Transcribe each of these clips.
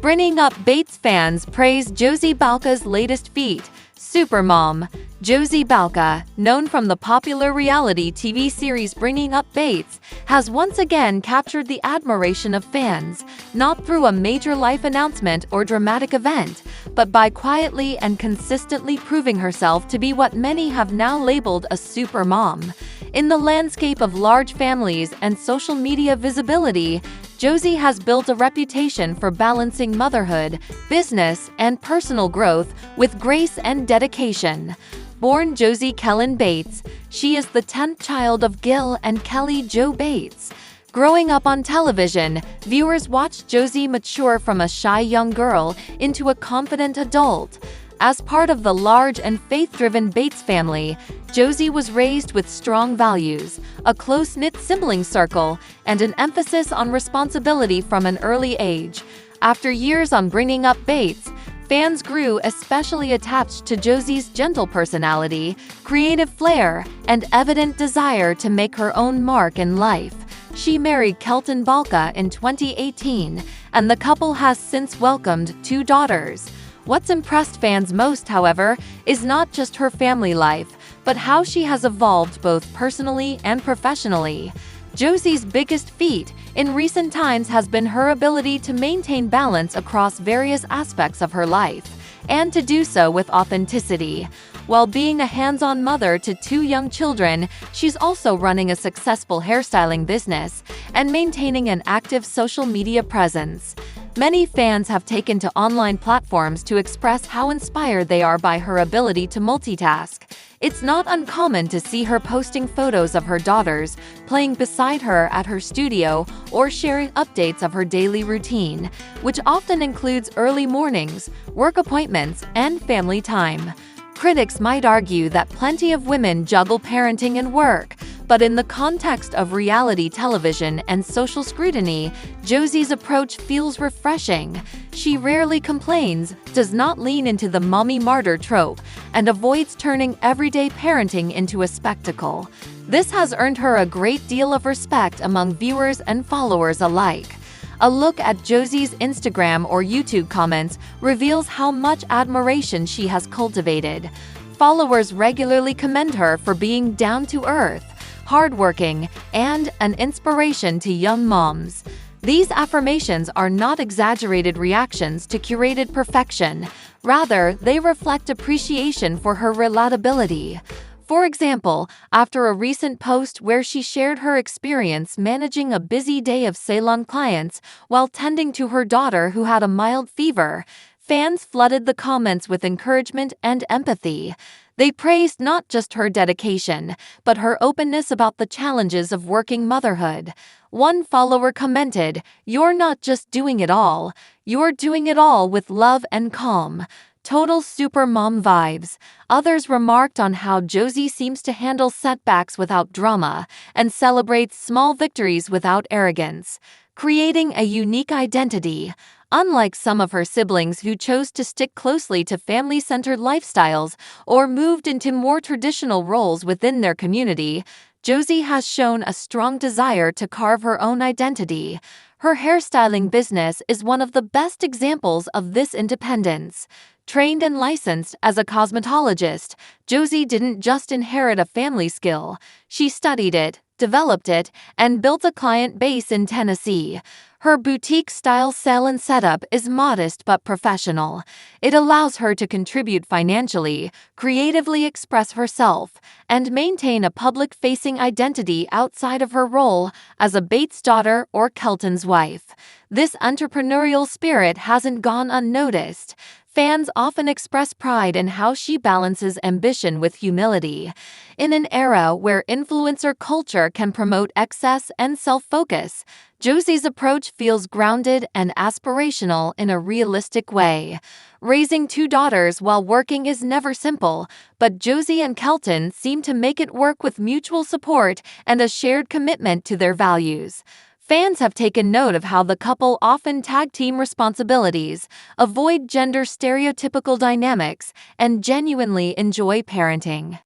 Bringing Up Bates fans praise Josie Balca's latest feat, supermom. Josie Balca, known from the popular reality TV series Bringing Up Bates, has once again captured the admiration of fans, not through a major life announcement or dramatic event, but by quietly and consistently proving herself to be what many have now labeled a supermom. In the landscape of large families and social media visibility, Josie has built a reputation for balancing motherhood, business, and personal growth with grace and dedication. Born Josie Kellen Bates, she is the 10th child of Gil and Kelly Jo Bates. Growing up on television, viewers watched Josie mature from a shy young girl into a confident adult. As part of the large and faith-driven Bates family, Josie was raised with strong values, a close-knit sibling circle, and an emphasis on responsibility from an early age. After years on Bringing Up Bates, fans grew especially attached to Josie's gentle personality, creative flair, and evident desire to make her own mark in life. She married Kelton Balca in 2018, and the couple has since welcomed 2 daughters. What's impressed fans most, however, is not just her family life, but how she has evolved both personally and professionally. Josie's biggest feat in recent times has been her ability to maintain balance across various aspects of her life, and to do so with authenticity. While being a hands-on mother to 2 young children, she's also running a successful hairstyling business and maintaining an active social media presence. Many fans have taken to online platforms to express how inspired they are by her ability to multitask. It's not uncommon to see her posting photos of her daughters, playing beside her at her studio, or sharing updates of her daily routine, which often includes early mornings, work appointments, and family time. Critics might argue that plenty of women juggle parenting and work, but in the context of reality television and social scrutiny, Josie's approach feels refreshing. She rarely complains, does not lean into the mommy martyr trope, and avoids turning everyday parenting into a spectacle. This has earned her a great deal of respect among viewers and followers alike. A look at Josie's Instagram or YouTube comments reveals how much admiration she has cultivated. Followers regularly commend her for being down-to-earth, hardworking, and an inspiration to young moms. These affirmations are not exaggerated reactions to curated perfection. Rather, they reflect appreciation for her relatability. For example, after a recent post where she shared her experience managing a busy day of salon clients while tending to her daughter who had a mild fever, fans flooded the comments with encouragement and empathy. They praised not just her dedication, but her openness about the challenges of working motherhood. One follower commented, "You're not just doing it all, you're doing it all with love and calm. Total supermom vibes." Others remarked on how Josie seems to handle setbacks without drama and celebrates small victories without arrogance, creating a unique identity. Unlike some of her siblings who chose to stick closely to family-centered lifestyles or moved into more traditional roles within their community, Josie has shown a strong desire to carve her own identity. Her hairstyling business is one of the best examples of this independence. Trained and licensed as a cosmetologist, Josie didn't just inherit a family skill. She studied it, developed it, and built a client base in Tennessee. Her boutique-style salon setup is modest but professional. It allows her to contribute financially, creatively express herself, and maintain a public-facing identity outside of her role as a Bates daughter or Kelton's wife. This entrepreneurial spirit hasn't gone unnoticed. Fans often express pride in how she balances ambition with humility. In an era where influencer culture can promote excess and self-focus, Josie's approach feels grounded and aspirational in a realistic way. Raising 2 daughters while working is never simple, but Josie and Kelton seem to make it work with mutual support and a shared commitment to their values. Fans have taken note of how the couple often tag-team responsibilities, avoid gender stereotypical dynamics, and genuinely enjoy parenting.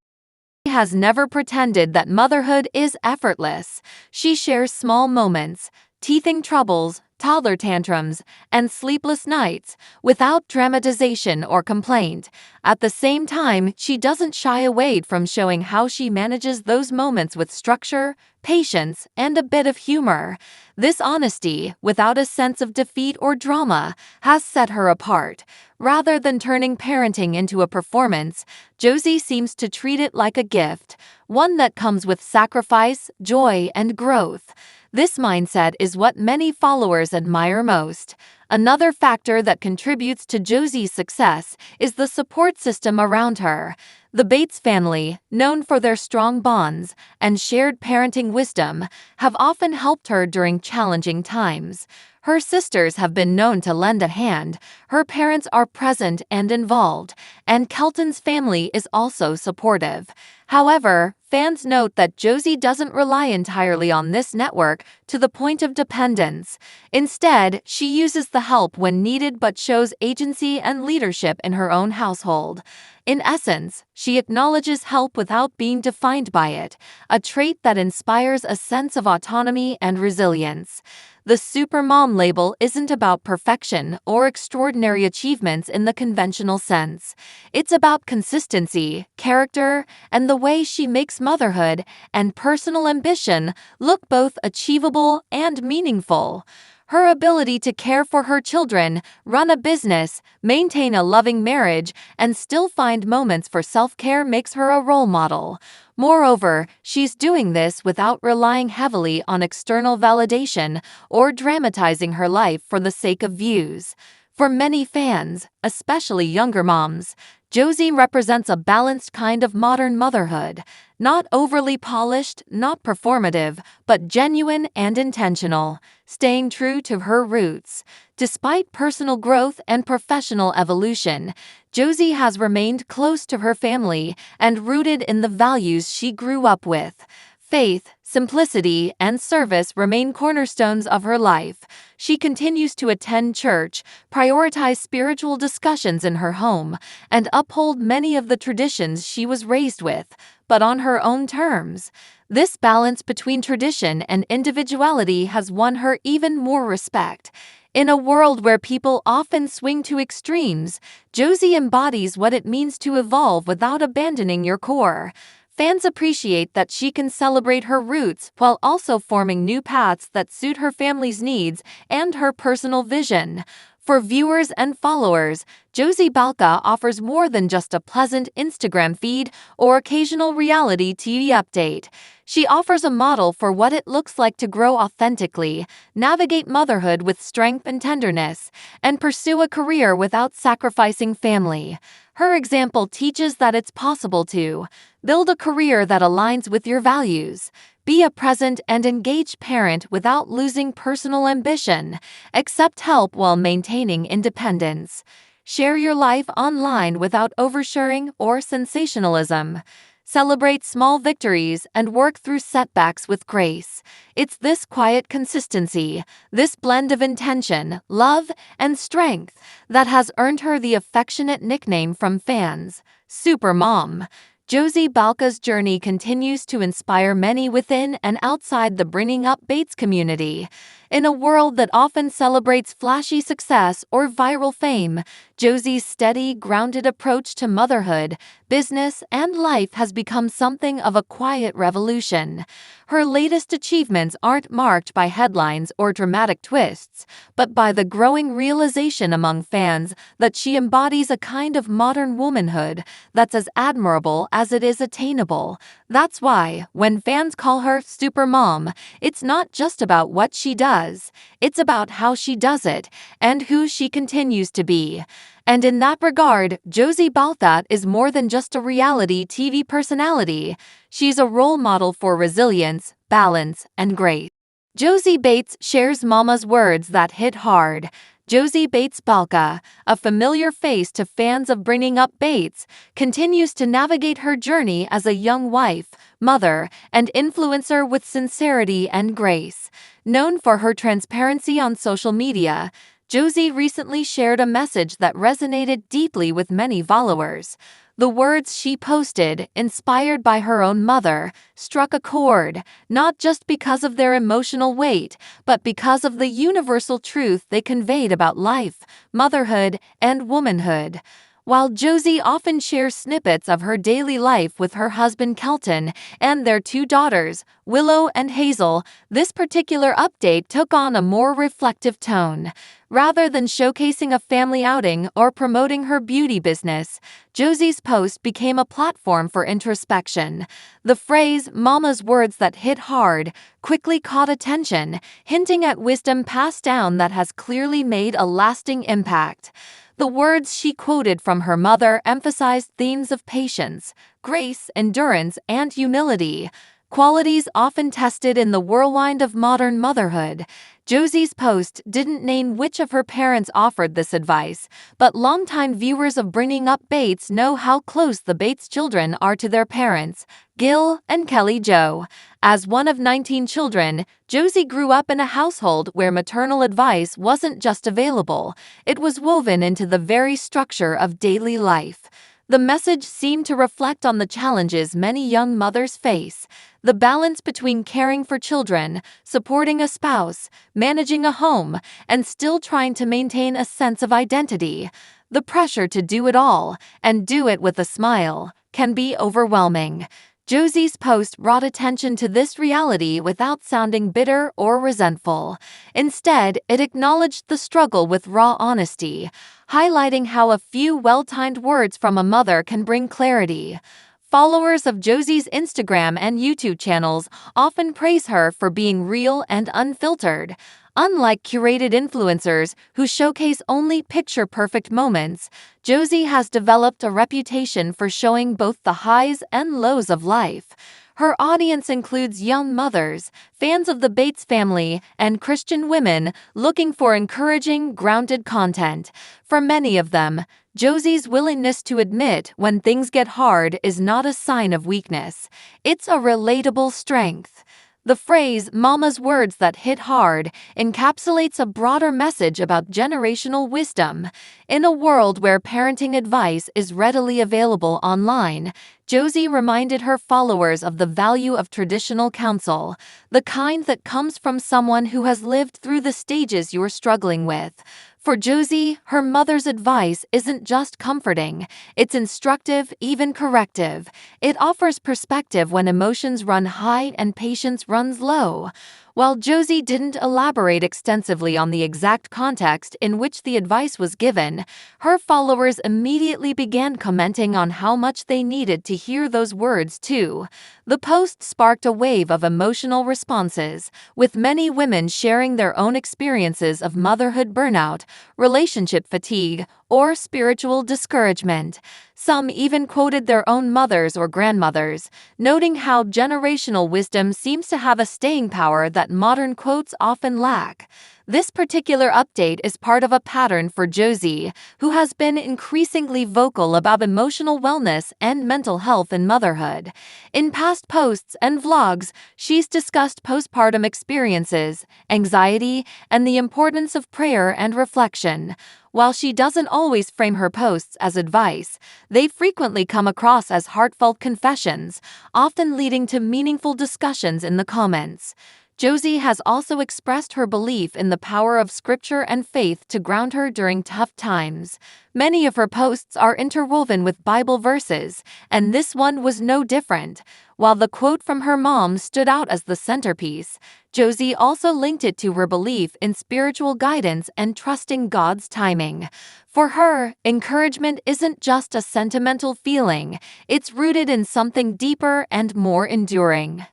She has never pretended that motherhood is effortless. She shares small moments, teething troubles, toddler tantrums, and sleepless nights, without dramatization or complaint. At the same time, she doesn't shy away from showing how she manages those moments with structure, patience, and a bit of humor. This honesty, without a sense of defeat or drama, has set her apart. Rather than turning parenting into a performance, Josie seems to treat it like a gift, one that comes with sacrifice, joy, and growth. This mindset is what many followers admire most. Another factor that contributes to Josie's success is the support system around her. The Bates family, known for their strong bonds and shared parenting wisdom, have often helped her during challenging times. Her sisters have been known to lend a hand, her parents are present and involved, and Kelton's family is also supportive. However, fans note that Josie doesn't rely entirely on this network to the point of dependence. Instead, she uses the help when needed but shows agency and leadership in her own household. In essence, she acknowledges help without being defined by it, a trait that inspires a sense of autonomy and resilience. The supermom label isn't about perfection or extraordinary achievements in the conventional sense. It's about consistency, character, and the way she makes motherhood and personal ambition look both achievable and meaningful. Her ability to care for her children, run a business, maintain a loving marriage, and still find moments for self-care makes her a role model. Moreover, she's doing this without relying heavily on external validation or dramatizing her life for the sake of views. For many fans, especially younger moms, Josie represents a balanced kind of modern motherhood, not overly polished, not performative, but genuine and intentional, staying true to her roots. Despite personal growth and professional evolution, Josie has remained close to her family and rooted in the values she grew up with. Faith, simplicity, and service remain cornerstones of her life. She continues to attend church, prioritize spiritual discussions in her home, and uphold many of the traditions she was raised with, but on her own terms. This balance between tradition and individuality has won her even more respect. In a world where people often swing to extremes, Josie embodies what it means to evolve without abandoning your core. Fans appreciate that she can celebrate her roots while also forming new paths that suit her family's needs and her personal vision. For viewers and followers, Josie Balka offers more than just a pleasant Instagram feed or occasional reality TV update. She offers a model for what it looks like to grow authentically, navigate motherhood with strength and tenderness, and pursue a career without sacrificing family. Her example teaches that it's possible to build a career that aligns with your values, be a present and engaged parent without losing personal ambition, accept help while maintaining independence, share your life online without oversharing or sensationalism, celebrate small victories and work through setbacks with grace. It's this quiet consistency, this blend of intention, love, and strength that has earned her the affectionate nickname from fans, Supermom. Josie Balka's journey continues to inspire many within and outside the Bringing Up Bates community. In a world that often celebrates flashy success or viral fame, Josie's steady, grounded approach to motherhood, business, and life has become something of a quiet revolution. Her latest achievements aren't marked by headlines or dramatic twists, but by the growing realization among fans that she embodies a kind of modern womanhood that's as admirable as it is attainable. That's why, when fans call her Supermom, it's not just about what she does. It's about how she does it and who she continues to be. And in that regard, Josie Balka is more than just a reality TV personality. She's a role model for resilience, balance, and grace. Josie Bates shares Mama's words that hit hard. Josie Bates Balka, a familiar face to fans of Bringing Up Bates, continues to navigate her journey as a young wife, mother, and influencer with sincerity and grace. Known for her transparency on social media, Josie recently shared a message that resonated deeply with many followers. The words she posted, inspired by her own mother, struck a chord, not just because of their emotional weight, but because of the universal truth they conveyed about life, motherhood, and womanhood. While Josie often shares snippets of her daily life with her husband Kelton and their two daughters, Willow and Hazel, this particular update took on a more reflective tone. Rather than showcasing a family outing or promoting her beauty business, Josie's post became a platform for introspection. The phrase, "Mama's words that hit hard," quickly caught attention, hinting at wisdom passed down that has clearly made a lasting impact. The words she quoted from her mother emphasized themes of patience, grace, endurance, and humility, qualities often tested in the whirlwind of modern motherhood. Josie's post didn't name which of her parents offered this advice, but longtime viewers of Bringing Up Bates know how close the Bates children are to their parents, Gil and Kelly Jo. As one of 19 children, Josie grew up in a household where maternal advice wasn't just available, it was woven into the very structure of daily life. The message seemed to reflect on the challenges many young mothers face: the balance between caring for children, supporting a spouse, managing a home, and still trying to maintain a sense of identity. The pressure to do it all, and do it with a smile, can be overwhelming. Josie's post brought attention to this reality without sounding bitter or resentful. Instead, it acknowledged the struggle with raw honesty, highlighting how a few well-timed words from a mother can bring clarity. Followers of Josie's Instagram and YouTube channels often praise her for being real and unfiltered. Unlike curated influencers who showcase only picture-perfect moments, Josie has developed a reputation for showing both the highs and lows of life. Her audience includes young mothers, fans of the Bates family, and Christian women looking for encouraging, grounded content. For many of them, Josie's willingness to admit when things get hard is not a sign of weakness. It's a relatable strength. The phrase, "Mama's words that hit hard," encapsulates a broader message about generational wisdom. In a world where parenting advice is readily available online, Josie reminded her followers of the value of traditional counsel, the kind that comes from someone who has lived through the stages you're struggling with. For Josie, her mother's advice isn't just comforting, it's instructive, even corrective. It offers perspective when emotions run high and patience runs low. While Josie didn't elaborate extensively on the exact context in which the advice was given, her followers immediately began commenting on how much they needed to hear those words too. The post sparked a wave of emotional responses, with many women sharing their own experiences of motherhood burnout, relationship fatigue, or spiritual discouragement. Some even quoted their own mothers or grandmothers, noting how generational wisdom seems to have a staying power that modern quotes often lack. This particular update is part of a pattern for Josie, who has been increasingly vocal about emotional wellness and mental health in motherhood. In past posts and vlogs, she's discussed postpartum experiences, anxiety, and the importance of prayer and reflection. While she doesn't always frame her posts as advice, they frequently come across as heartfelt confessions, often leading to meaningful discussions in the comments. Josie has also expressed her belief in the power of scripture and faith to ground her during tough times. Many of her posts are interwoven with Bible verses, and this one was no different. While the quote from her mom stood out as the centerpiece, Josie also linked it to her belief in spiritual guidance and trusting God's timing. For her, encouragement isn't just a sentimental feeling, it's rooted in something deeper and more enduring.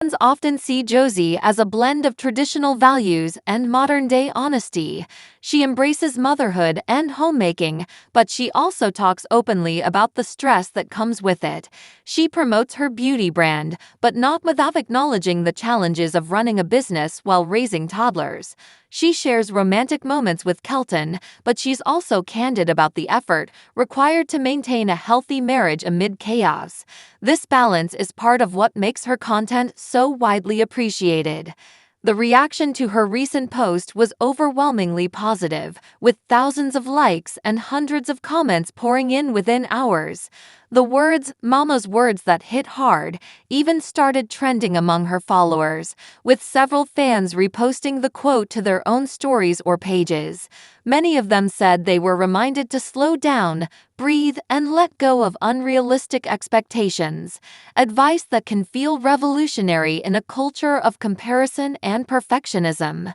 Fans often see Josie as a blend of traditional values and modern-day honesty. She embraces motherhood and homemaking, but she also talks openly about the stress that comes with it. She promotes her beauty brand, but not without acknowledging the challenges of running a business while raising toddlers. She shares romantic moments with Kelton, but she's also candid about the effort required to maintain a healthy marriage amid chaos. This balance is part of what makes her content so widely appreciated. The reaction to her recent post was overwhelmingly positive, with thousands of likes and hundreds of comments pouring in within hours. The words, "Mama's words that hit hard," even started trending among her followers, with several fans reposting the quote to their own stories or pages. Many of them said they were reminded to slow down, breathe, and let go of unrealistic expectations, advice that can feel revolutionary in a culture of comparison and perfectionism.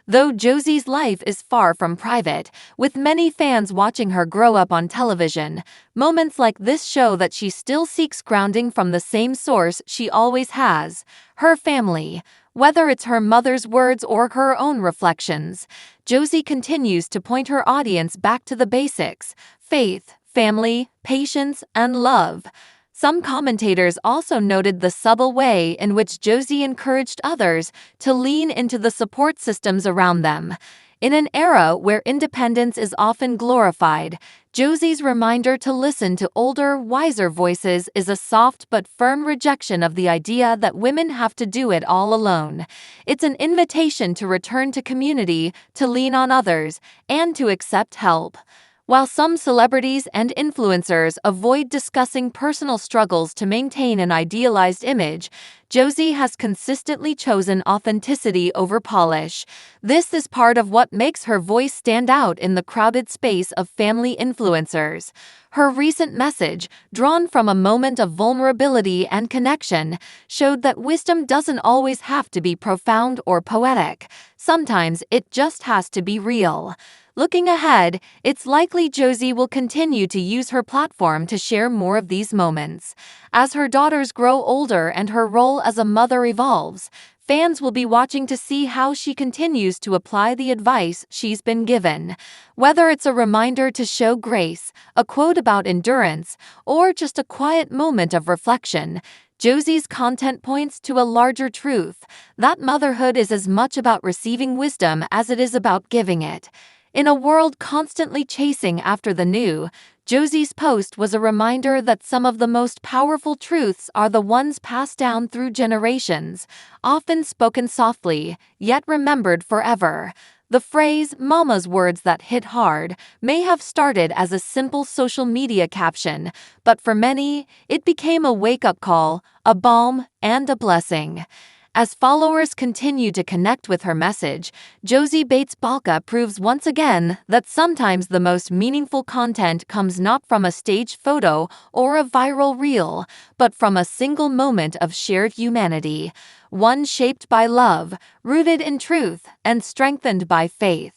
Though Josie's life is far from private, with many fans watching her grow up on television, moments like this show that she still seeks grounding from the same source she always has: her family. Whether it's her mother's words or her own reflections, Josie continues to point her audience back to the basics: faith, family, patience, and love. Some commentators also noted the subtle way in which Josie encouraged others to lean into the support systems around them. In an era where independence is often glorified, Josie's reminder to listen to older, wiser voices is a soft but firm rejection of the idea that women have to do it all alone. It's an invitation to return to community, to lean on others, and to accept help. While some celebrities and influencers avoid discussing personal struggles to maintain an idealized image, Josie has consistently chosen authenticity over polish. This is part of what makes her voice stand out in the crowded space of family influencers. Her recent message, drawn from a moment of vulnerability and connection, showed that wisdom doesn't always have to be profound or poetic. Sometimes it just has to be real. Looking ahead, it's likely Josie will continue to use her platform to share more of these moments. As her daughters grow older and her role as a mother evolves, fans will be watching to see how she continues to apply the advice she's been given. Whether it's a reminder to show grace, a quote about endurance, or just a quiet moment of reflection, Josie's content points to a larger truth: that motherhood is as much about receiving wisdom as it is about giving it. In a world constantly chasing after the new, Josie's post was a reminder that some of the most powerful truths are the ones passed down through generations, often spoken softly, yet remembered forever. The phrase, "Mama's words that hit hard," may have started as a simple social media caption, but for many, it became a wake-up call, a balm, and a blessing. As followers continue to connect with her message, Josie Bates Balka proves once again that sometimes the most meaningful content comes not from a staged photo or a viral reel, but from a single moment of shared humanity, one shaped by love, rooted in truth, and strengthened by faith.